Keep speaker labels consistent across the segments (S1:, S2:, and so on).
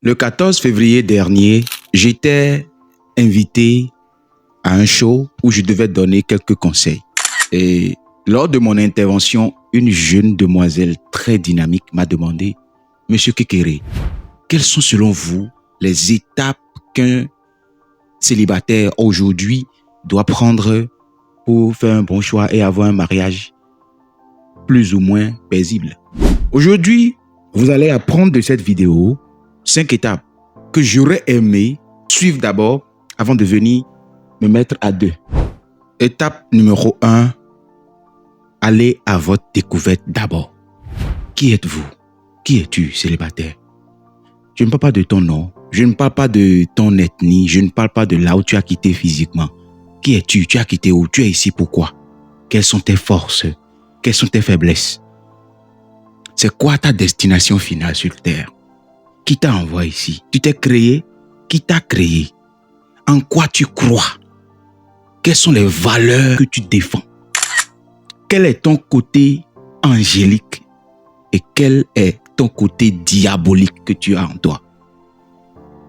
S1: Le 14 février dernier, j'étais invité à un show où je devais donner quelques conseils. Et lors de mon intervention, une jeune demoiselle très dynamique m'a demandé « Monsieur Kekere, quelles sont selon vous les étapes qu'un célibataire aujourd'hui doit prendre pour faire un bon choix et avoir un mariage plus ou moins paisible ?» Aujourd'hui, vous allez apprendre de cette vidéo 5 étapes que j'aurais aimé suivre d'abord avant de venir me mettre à 2. Étape numéro 1, allez à votre découverte d'abord. Qui êtes-vous? Qui es-tu, célibataire? Je ne parle pas de ton nom, je ne parle pas de ton ethnie, je ne parle pas de là où tu as quitté physiquement. Qui es-tu? Tu as quitté où? Tu es ici pourquoi? Quelles sont tes forces? Quelles sont tes faiblesses? C'est quoi ta destination finale sur Terre? Qui t'a envoyé ici? Tu t'es créé? Qui t'a créé? En quoi tu crois? Quelles sont les valeurs que tu défends? Quel est ton côté angélique et quel est ton côté diabolique que tu as en toi?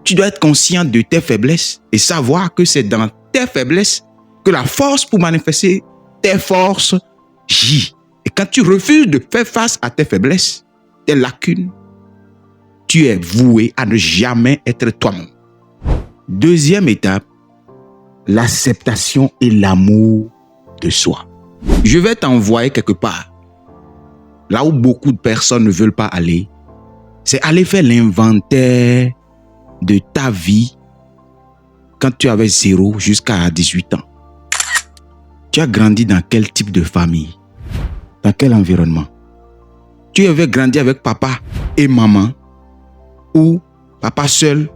S1: Tu dois être conscient de tes faiblesses et savoir que c'est dans tes faiblesses que la force pour manifester tes forces gît. Et quand tu refuses de faire face à tes faiblesses, tes lacunes, tu es voué à ne jamais être toi-même. Deuxième étape, l'acceptation et l'amour de soi. Je vais t'envoyer quelque part. Là où beaucoup de personnes ne veulent pas aller, c'est aller faire l'inventaire de ta vie quand tu avais 0 jusqu'à 18 ans. Tu as grandi dans quel type de famille? Dans quel environnement? Tu avais grandi avec papa et maman, ou papa seul,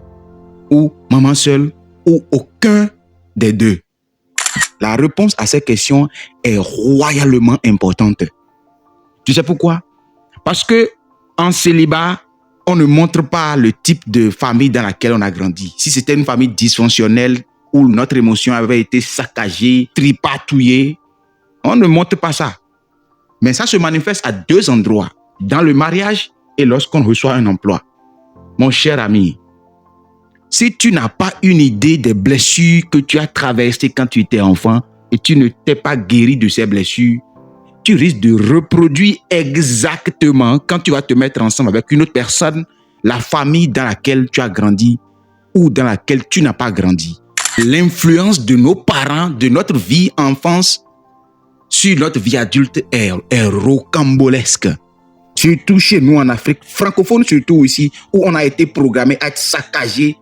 S1: ou maman seule, ou aucun des deux? La réponse à ces questions est royalement importante. Tu sais pourquoi? Parce que en célibat, on ne montre pas le type de famille dans laquelle on a grandi. Si c'était une famille dysfonctionnelle où notre émotion avait été saccagée, tripatouillée, on ne montre pas ça. Mais ça se manifeste à 2 endroits, dans le mariage et lorsqu'on reçoit un emploi. Mon cher ami, si tu n'as pas une idée des blessures que tu as traversées quand tu étais enfant et tu ne t'es pas guéri de ces blessures, tu risques de reproduire exactement quand tu vas te mettre ensemble avec une autre personne, la famille dans laquelle tu as grandi ou dans laquelle tu n'as pas grandi. L'influence de nos parents, de notre vie enfance sur notre vie adulte est rocambolesque. Surtout chez nous en Afrique, francophone surtout ici, où on a été programmé à être saccagé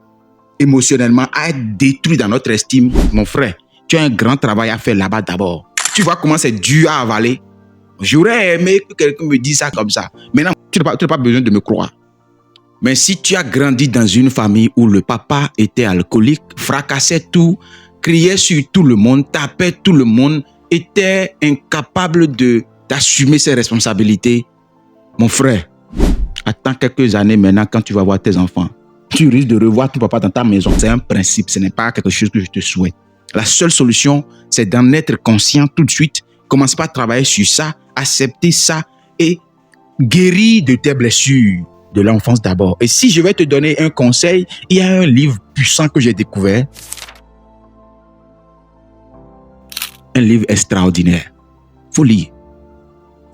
S1: émotionnellement, à être détruit dans notre estime. Mon frère, tu as un grand travail à faire là-bas d'abord. Tu vois comment c'est dur à avaler. J'aurais aimé que quelqu'un me dise ça comme ça. Maintenant, tu n'as pas besoin de me croire. Mais si tu as grandi dans une famille où le papa était alcoolique, fracassait tout, criait sur tout le monde, tapait tout le monde, était incapable d'assumer ses responsabilités, mon frère, attends quelques années maintenant quand tu vas voir tes enfants. Tu risques de revoir ton papa dans ta maison. C'est un principe, ce n'est pas quelque chose que je te souhaite. La seule solution, c'est d'en être conscient tout de suite. Commence par travailler sur ça, accepter ça et guérir de tes blessures de l'enfance d'abord. Et si je vais te donner un conseil, il y a un livre puissant que j'ai découvert. Un livre extraordinaire. Faut lire.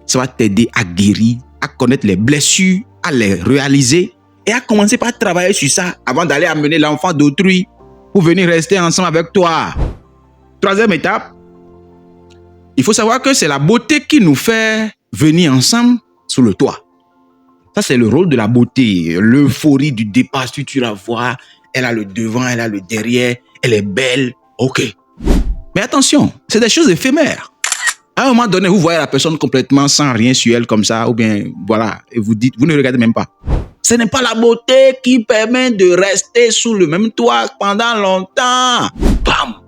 S1: Ça va t'aider à guérir, à connaître les blessures, à les réaliser et à commencer par travailler sur ça avant d'aller amener l'enfant d'autrui pour venir rester ensemble avec toi. Troisième étape, il faut savoir que c'est la beauté qui nous fait venir ensemble sous le toit. Ça, c'est le rôle de la beauté. L'euphorie du départ, si tu la vois, elle a le devant, elle a le derrière, elle est belle. Ok. Mais attention, c'est des choses éphémères. À un moment donné, vous voyez la personne complètement sans rien sur elle comme ça, ou bien voilà, et vous dites, vous ne regardez même pas. Ce n'est pas la beauté qui permet de rester sous le même toit pendant longtemps. Bam!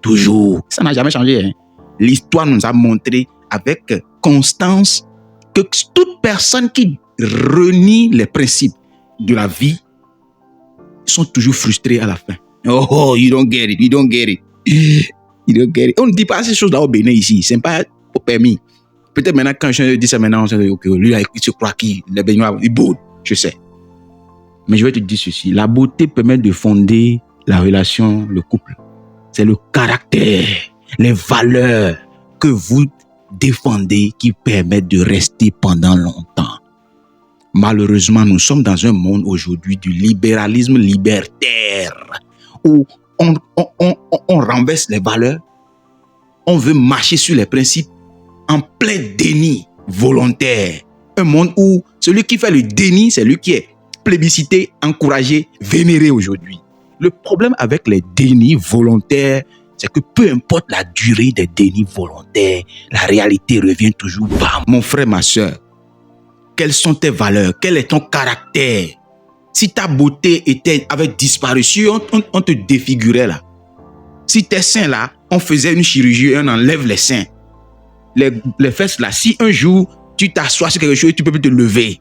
S1: Toujours. Ça n'a jamais changé. Hein? L'histoire nous a montré avec constance que toute personne qui renie les principes de la vie sont toujours frustrés à la fin. Oh, you don't get it, you don't get it. You don't get it. On ne dit pas ces choses-là au Bénin ici, c'est pas au permis. Peut-être maintenant, quand je dis ça maintenant, on se dit, ok, lui, il se croit qu'il est Béninois, il boude, je sais. Mais je vais te dire ceci, la beauté permet de fonder la relation, le couple. C'est le caractère, les valeurs que vous défendez qui permettent de rester pendant longtemps. Malheureusement, nous sommes dans un monde aujourd'hui du libéralisme libertaire où on renverse les valeurs, on veut marcher sur les principes en plein déni volontaire. Un monde où celui qui fait le déni, c'est lui qui est plébiscité, encouragé, vénéré aujourd'hui. Le problème avec les dénis volontaires, c'est que peu importe la durée des dénis volontaires, la réalité revient toujours bas. Mon frère, ma soeur, quelles sont tes valeurs? Quel est ton caractère? Si ta beauté avait disparu, si on te défigurait là, si tes seins là, on faisait une chirurgie et on enlève les seins, les fesses là, si un jour tu t'assois sur quelque chose et tu peux plus te lever,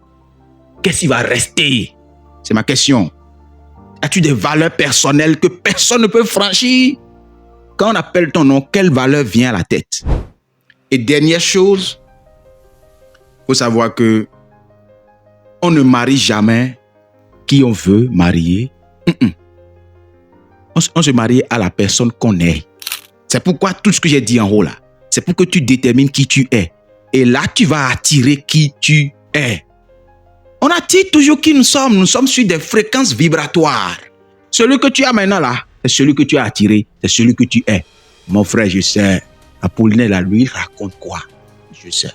S1: qu'est-ce qui va rester? C'est ma question. As-tu des valeurs personnelles que personne ne peut franchir? Quand on appelle ton nom, quelle valeur vient à la tête? Et dernière chose, il faut savoir que on ne marie jamais qui on veut marier. On se marie à la personne qu'on est. C'est pourquoi tout ce que j'ai dit en haut là, c'est pour que tu détermines qui tu es. Et là, tu vas attirer qui tu es. On attire toujours qui nous sommes. Nous sommes sur des fréquences vibratoires. Celui que tu as maintenant là, c'est celui que tu as attiré. C'est celui que tu es. Mon frère, je sais. Apollinaire là, lui, raconte quoi? Je sais.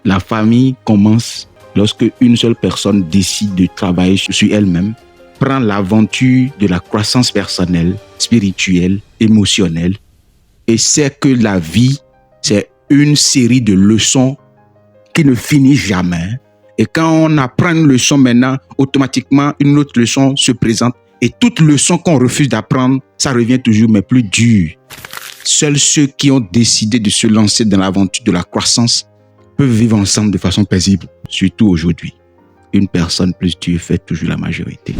S1: La famille commence lorsque une seule personne décide de travailler sur elle-même, prend l'aventure de la croissance personnelle, spirituelle, émotionnelle, et sait que la vie, c'est une série de leçons qui ne finit jamais. Et quand on apprend une leçon maintenant, automatiquement, une autre leçon se présente. Et toute leçon qu'on refuse d'apprendre, ça revient toujours, mais plus dur. Seuls ceux qui ont décidé de se lancer dans l'aventure de la croissance peuvent vivre ensemble de façon paisible, surtout aujourd'hui. Une personne plus Dieu fait toujours la majorité.